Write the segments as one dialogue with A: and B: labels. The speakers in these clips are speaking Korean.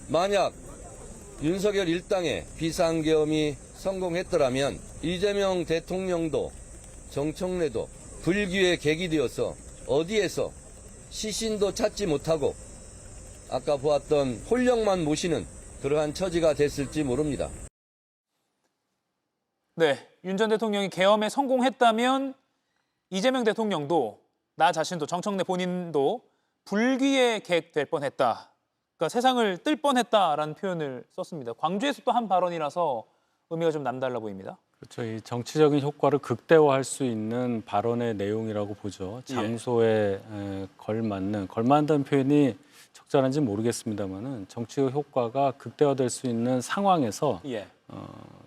A: 만약 윤석열 일당의 비상계엄이 성공했더라면 이재명 대통령도 정청래도 불기의 객이 되어서 어디에서 시신도 찾지 못하고 아까 보았던 홀령만 모시는 그러한 처지가 됐을지 모릅니다.
B: 네, 윤 전 대통령이 계엄에 성공했다면 이재명 대통령도 나 자신도 정청래 본인도 불귀의 객 될 뻔했다. 그러니까 세상을 뜰 뻔했다라는 표현을 썼습니다. 광주에서 또 한 발언이라서 의미가 좀 남달라 보입니다.
C: 그렇죠. 이 정치적인 효과를 극대화할 수 있는 발언의 내용이라고 보죠. 장소에 걸맞는 표현이 적절한지 모르겠습니다만은 정치적 효과가 극대화될 수 있는 상황에서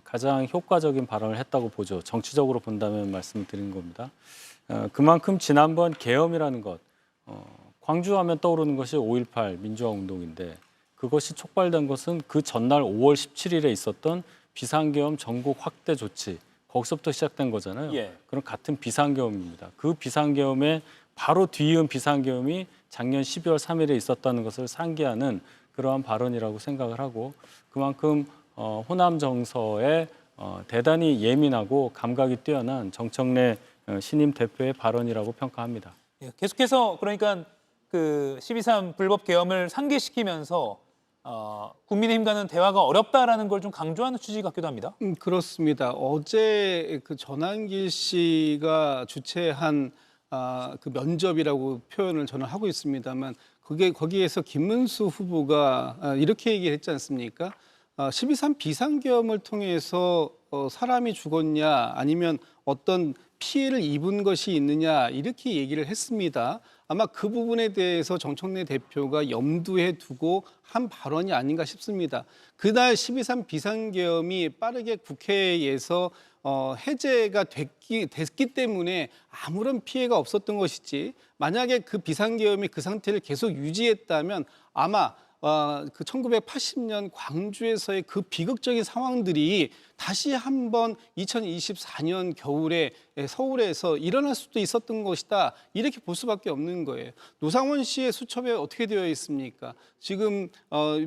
C: 가장 효과적인 발언을 했다고 보죠. 정치적으로 본다면 말씀을 드린 겁니다. 그만큼 지난번 계엄이라는 것, 광주하면 떠오르는 것이 5.18 민주화운동인데 그것이 촉발된 것은 그 전날 5월 17일에 있었던 비상계엄 전국 확대 조치, 거기서부터 시작된 거잖아요. 그럼 같은 비상계엄입니다. 그 비상계엄에 바로 뒤이은 비상계엄이 작년 12월 3일에 있었다는 것을 상기하는 그러한 발언이라고 생각을 하고 그만큼 호남 정서에 대단히 예민하고 감각이 뛰어난 정청래 신임 대표의 발언이라고 평가합니다.
B: 계속해서 그러니까 그 12.3 불법 계엄을 상기시키면서 국민의힘과는 대화가 어렵다라는 걸 좀 강조하는 취지 같기도 합니다.
D: 그렇습니다. 어제 그 전한길 씨가 주최한 그 면접이라고 표현을 저는 하고 있습니다만 거기에서 김문수 후보가 이렇게 얘기를 했지 않습니까? 12.3 비상계엄을 통해서 사람이 죽었냐 아니면 어떤 피해를 입은 것이 있느냐 이렇게 얘기를 했습니다. 아마 그 부분에 대해서 정청래 대표가 염두에 두고 한 발언이 아닌가 싶습니다. 그날 12.3 비상계엄이 빠르게 국회에서 해제가 됐기 때문에 아무런 피해가 없었던 것이지 만약에 그 비상계엄이 그 상태를 계속 유지했다면 아마 그 1980년 광주에서의 그 비극적인 상황들이 다시 한번 2024년 겨울에 서울에서 일어날 수도 있었던 것이다. 이렇게 볼 수밖에 없는 거예요. 노상원 씨의 수첩에 어떻게 되어 있습니까? 지금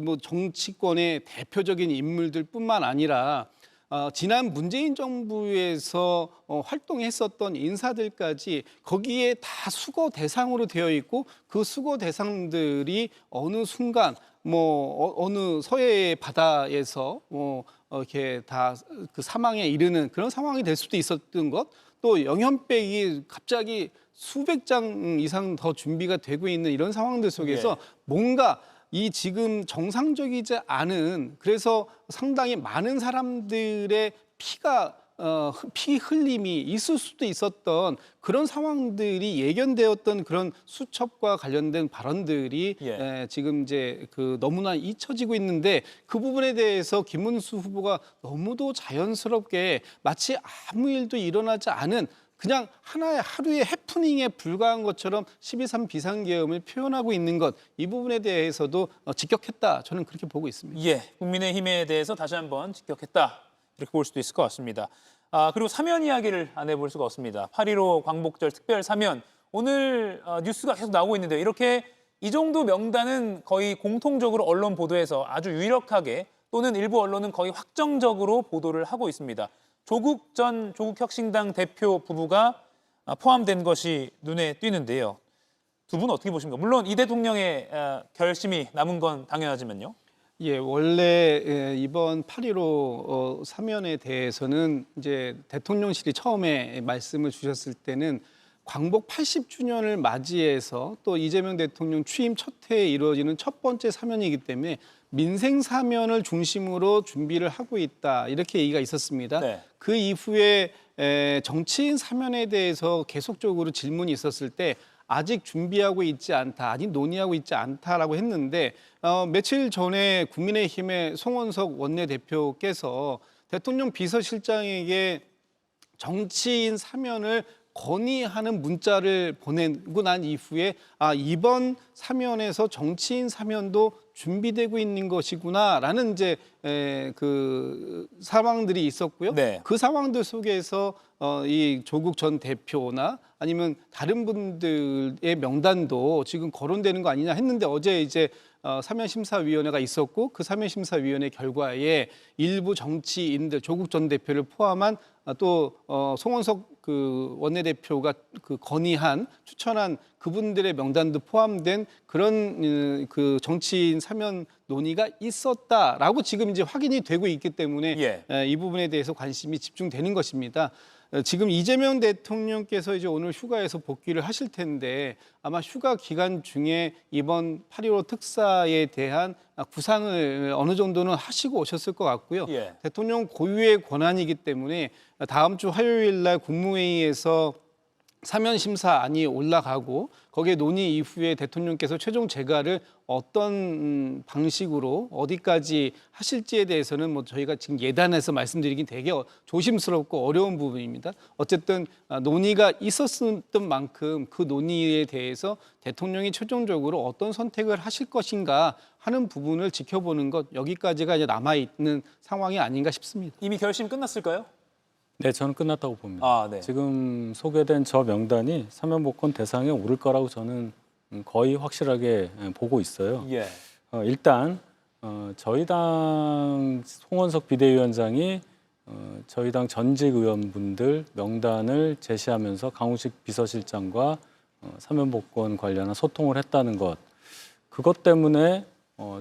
D: 뭐 정치권의 대표적인 인물들뿐만 아니라 지난 문재인 정부에서 활동했었던 인사들까지 거기에 다 수거 대상으로 되어 있고 그 수거 대상들이 어느 순간 어느 서해의 바다에서 이렇게 다 그 사망에 이르는 그런 상황이 될 수도 있었던 것, 또 영현백이 갑자기 수백 장 이상 더 준비가 되고 있는 이런 상황들 속에서 뭔가 이 지금 정상적이지 않은 그래서 상당히 많은 사람들의 피 흘림이 있을 수도 있었던 그런 상황들이 예견되었던 그런 수첩과 관련된 발언들이 지금 이제 그 너무나 잊혀지고 있는데 그 부분에 대해서 김문수 후보가 너무도 자연스럽게 마치 아무 일도 일어나지 않은 그냥 하루의 해프닝에 불과한 것처럼 12.3 비상계엄을 표현하고 있는 것, 이 부분에 대해서도 직격했다. 저는 그렇게 보고 있습니다.
B: 국민의힘에 대해서 다시 한번 직격했다. 이렇게 볼 수도 있을 것 같습니다. 그리고 사면 이야기를 안 해볼 수가 없습니다. 8.15 광복절 특별 사면. 오늘 뉴스가 계속 나오고 있는데요. 이렇게 이 정도 명단은 거의 공통적으로 언론 보도에서 아주 유력하게 또는 일부 언론은 거의 확정적으로 보도를 하고 있습니다. 조국 전 조국혁신당 대표 부부가 포함된 것이 눈에 띄는데요. 두 분 어떻게 보십니까? 물론 이 대통령의 결심이 남은 건 당연하지만요.
D: 원래 이번 8.15 사면에 대해서는 이제 대통령실이 처음에 말씀을 주셨을 때는 광복 80주년을 맞이해서 또 이재명 대통령 취임 첫 해에 이루어지는 첫 번째 사면이기 때문에 민생 사면을 중심으로 준비를 하고 있다 이렇게 얘기가 있었습니다. 그 이후에 정치인 사면에 대해서 계속적으로 질문이 있었을 때 아직 준비하고 있지 않다, 아직 논의하고 있지 않다라고 했는데 며칠 전에 국민의힘의 송원석 원내대표께서 대통령 비서실장에게 정치인 사면을 건의하는 문자를 보내고 난 이후에 이번 사면에서 정치인 사면도 준비되고 있는 것이구나라는 이제 그 상황들이 있었고요. 그 상황들 속에서 이 조국 전 대표나 아니면 다른 분들의 명단도 지금 거론되는 거 아니냐 했는데 어제 이제 사면심사위원회가 있었고 그 사면심사위원회 결과에 일부 정치인들 조국 전 대표를 포함한 또 송원석 그 원내대표가 그 건의한 추천한 그분들의 명단도 포함된 그런 그 정치인 사면 논의가 있었다라고 지금 이제 확인이 되고 있기 때문에
B: 예.
D: 이 부분에 대해서 관심이 집중되는 것입니다. 지금 이재명 대통령께서 이제 오늘 휴가에서 복귀를 하실 텐데 아마 휴가 기간 중에 이번 8.15 특사에 대한 구상을 어느 정도는 하시고 오셨을 것 같고요.
B: 예.
D: 대통령 고유의 권한이기 때문에 다음 주 화요일 날 국무회의에서 사면심사안이 올라가고 거기에 논의 이후에 대통령께서 최종 재가를 어떤 방식으로 어디까지 하실지에 대해서는 뭐 저희가 지금 예단해서 말씀드리긴 되게 조심스럽고 어려운 부분입니다. 어쨌든 논의가 있었던 만큼 그 논의에 대해서 대통령이 최종적으로 어떤 선택을 하실 것인가 하는 부분을 지켜보는 것 여기까지가 이제 남아있는 상황이 아닌가 싶습니다.
B: 이미 결심 끝났을까요?
C: 네, 저는 끝났다고 봅니다.
B: 아, 네.
C: 지금 소개된 저 명단이 사면복권 대상에 오를 거라고 저는 거의 확실하게 보고 있어요.
B: 예.
C: 일단 저희 당 송원석 비대위원장이 저희 당 전직 의원분들 명단을 제시하면서 강훈식 비서실장과 사면복권 관련한 소통을 했다는 것, 그것 때문에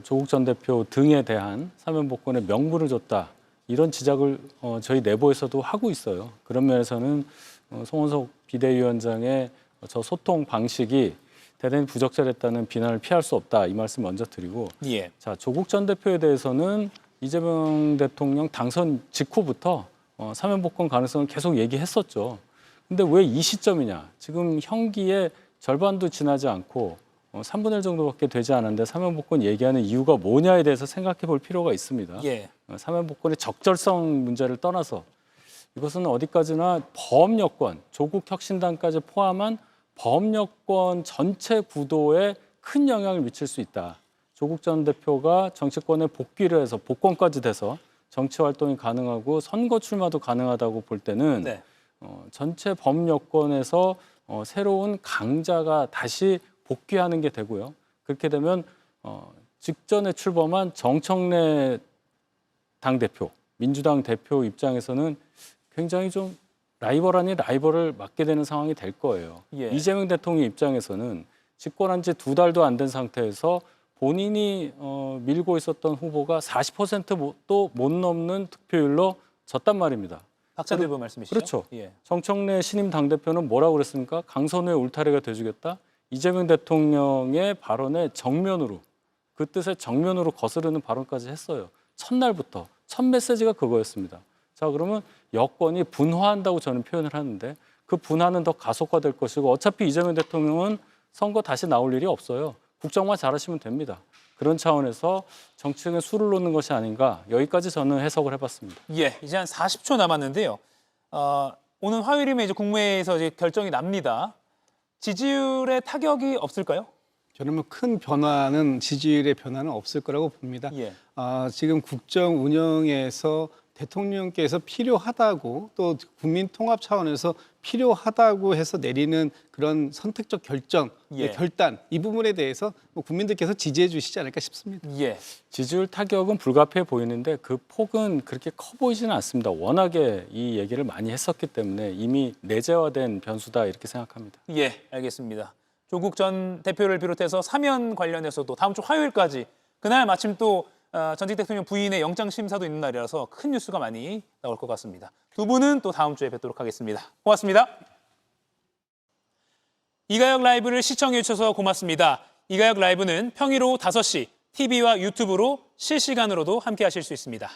C: 조국 전 대표 등에 대한 사면복권의 명분을 줬다. 이런 지적을 저희 내부에서도 하고 있어요. 그런 면에서는 송원석 비대위원장의 저 소통 방식이 대단히 부적절했다는 비난을 피할 수 없다. 이 말씀 먼저 드리고,
B: 예.
C: 자, 조국 전 대표에 대해서는 이재명 대통령 당선 직후부터 사면복권 가능성을 계속 얘기했었죠. 근데 왜 이 시점이냐? 지금 형기의 절반도 지나지 않고 3분의 1 정도밖에 되지 않았는데 사면복권 얘기하는 이유가 뭐냐에 대해서 생각해 볼 필요가 있습니다.
B: 예.
C: 사면복권의 적절성 문제를 떠나서 이것은 어디까지나 범여권, 조국 혁신당까지 포함한 범여권 전체 구도에 큰 영향을 미칠 수 있다. 조국 전 대표가 정치권에 복귀를 해서 복권까지 돼서 정치 활동이 가능하고 선거 출마도 가능하다고 볼 때는
B: 네.
C: 전체 범여권에서 새로운 강자가 다시 복귀하는 게 되고요. 그렇게 되면 직전에 출범한 정청래 당대표, 민주당 대표 입장에서는 굉장히 좀 라이벌 아닌 라이벌을 맡게 되는 상황이 될 거예요.
B: 예.
C: 이재명 대통령 입장에서는 집권한 지 2달도 안 된 상태에서 본인이 밀고 있었던 후보가 40%도 못 넘는 득표율로 졌단 말입니다.
B: 박찬대 의원 말씀이시죠?
C: 그렇죠.
B: 예.
C: 정청래 신임 당대표는 뭐라고 그랬습니까? 강선우의 울타리가 돼주겠다. 이재명 대통령의 발언에 정면으로, 그 뜻에 정면으로 거스르는 발언까지 했어요. 첫날부터. 첫 메시지가 그거였습니다. 자, 그러면 여권이 분화한다고 저는 표현을 하는데 그 분화는 더 가속화될 것이고 어차피 이재명 대통령은 선거 다시 나올 일이 없어요. 국정만 잘하시면 됩니다. 그런 차원에서 정치적인 수를 놓는 것이 아닌가, 여기까지 저는 해석을 해봤습니다.
B: 예, 이제 한 40초 남았는데요. 오늘 화요일이면 이제 국무회의에서 이제 결정이 납니다. 지지율에 타격이 없을까요?
D: 저는 뭐 큰 변화는 지지율의 변화는 없을 거라고 봅니다.
B: 예.
D: 지금 국정 운영에서 대통령께서 필요하다고 또 국민 통합 차원에서 필요하다고 해서 내리는 그런 선택적 결정,
B: 예.
D: 결단 이 부분에 대해서 뭐 국민들께서 지지해 주시지 않을까 싶습니다.
B: 예.
C: 지지율 타격은 불가피해 보이는데 그 폭은 그렇게 커 보이지는 않습니다. 워낙에 이 얘기를 많이 했었기 때문에 이미 내재화된 변수다 이렇게 생각합니다.
B: 예, 알겠습니다. 조국 전 대표를 비롯해서 사면 관련해서도 다음 주 화요일까지, 그날 마침 또 전직 대통령 부인의 영장 심사도 있는 날이라서 큰 뉴스가 많이 나올 것 같습니다. 두 분은 또 다음 주에 뵙도록 하겠습니다. 고맙습니다. 이가혁 라이브를 시청해 주셔서 고맙습니다. 이가혁 라이브는 평일 오후 5시 TV와 유튜브로 실시간으로도 함께 하실 수 있습니다.